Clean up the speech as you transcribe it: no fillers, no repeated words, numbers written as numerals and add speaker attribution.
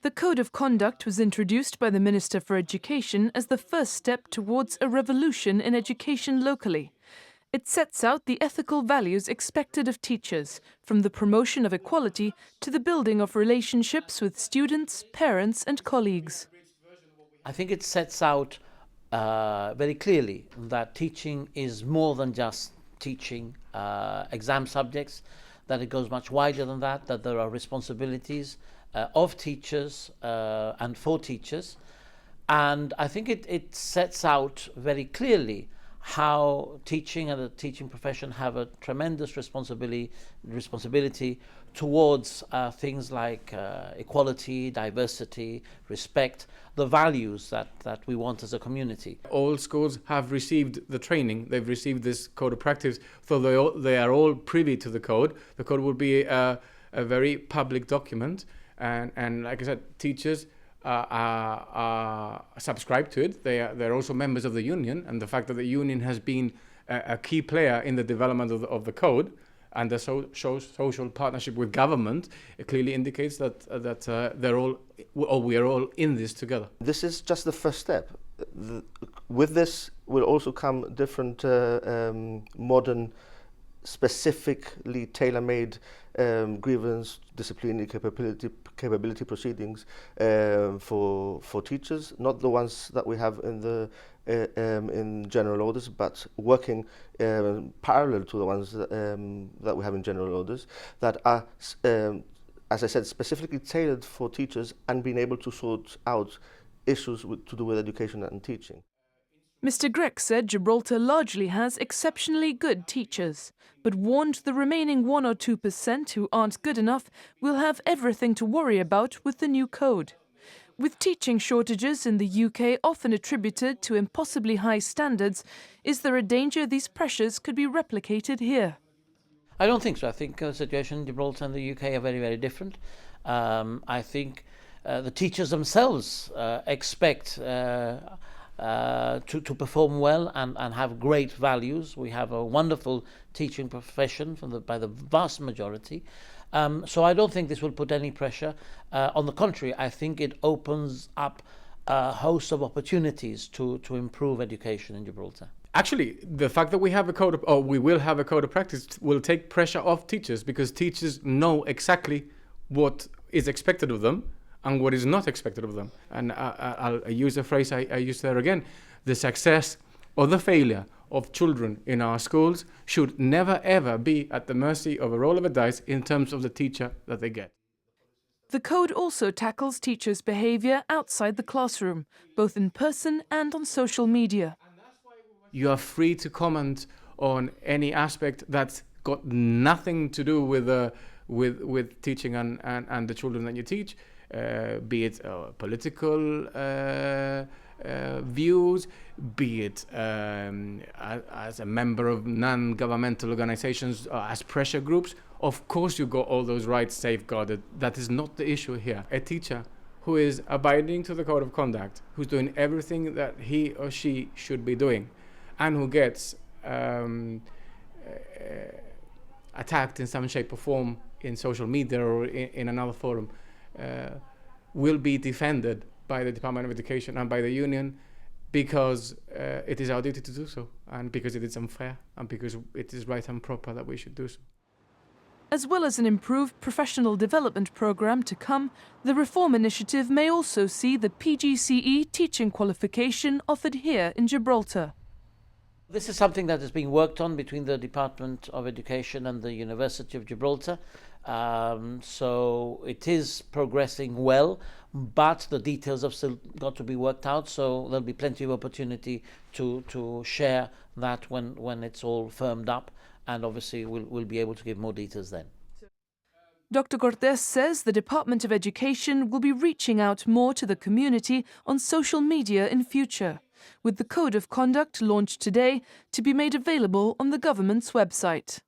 Speaker 1: The Code of Conduct was introduced by the Minister for Education as the first step towards a revolution in education locally. It sets out the ethical values expected of teachers, from the promotion of equality to the building of relationships with students, parents and colleagues.
Speaker 2: I think it sets out very clearly that teaching is more than just teaching exam subjects, that it goes much wider than that there are responsibilities of teachers and for teachers. And I think it sets out very clearly how teaching and the teaching profession have a tremendous responsibility towards things like equality, diversity, respect, the values that we want as a community.
Speaker 3: All schools have received the training, they've received this code of practice, so they are all privy to the code. The code will be a very public document, and like I said, teachers are subscribed to it. They're also members of the union, and the fact that the union has been a key player in the development of the code and the social partnership with government, it clearly indicates that we are all in this together.
Speaker 4: This is just the first step. With this will also come different modern, specifically tailor-made grievance, disciplinary capability proceedings for teachers, not the ones that we have in general orders, but working parallel to the ones that we have in general orders, that are, as I said, specifically tailored for teachers and being able to sort out issues to do with education and teaching.
Speaker 1: Mr. Grech said Gibraltar largely has exceptionally good teachers, but warned the remaining 1 or 2% who aren't good enough will have everything to worry about with the new code. With teaching shortages in the UK often attributed to impossibly high standards, is there a danger these pressures could be replicated here?
Speaker 2: I don't think so. I think the situation in Gibraltar and the UK are very, very different. I think the teachers themselves expect to perform well and have great values. We have a wonderful teaching profession by the vast majority. So I don't think this will put any pressure. On the contrary, I think it opens up a host of opportunities to improve education in Gibraltar.
Speaker 3: Actually, the fact that we have we will have a code of practice will take pressure off teachers, because teachers know exactly what is expected of them and what is not expected of them. And I'll use a phrase I used there again: the success or the failure of children in our schools should never ever be at the mercy of a roll of a dice in terms of the teacher that they get.
Speaker 1: The code also tackles teachers' behaviour outside the classroom, both in person and on social media.
Speaker 3: You are free to comment on any aspect that's got nothing to do with teaching and the children that you teach, be it political views, be it as a member of non-governmental organizations, as pressure groups. Of course you got all those rights safeguarded. That is not the issue here. A teacher who is abiding to the code of conduct, who's doing everything that he or she should be doing, and who gets attacked in some shape or form in social media or in another forum, will be defended by the Department of Education and by the union, because it is our duty to do so, and because it is unfair, and because it is right and proper that we should do so.
Speaker 1: As well as an improved professional development programme to come, the reform initiative may also see the PGCE teaching qualification offered here in Gibraltar.
Speaker 2: This is something that is being worked on between the Department of Education and the University of Gibraltar. So it is progressing well, but the details have still got to be worked out, so there'll be plenty of opportunity to share that when it's all firmed up, and obviously we'll be able to give more details then.
Speaker 1: Dr. Cortés says the Department of Education will be reaching out more to the community on social media in future, with the Code of Conduct launched today to be made available on the government's website.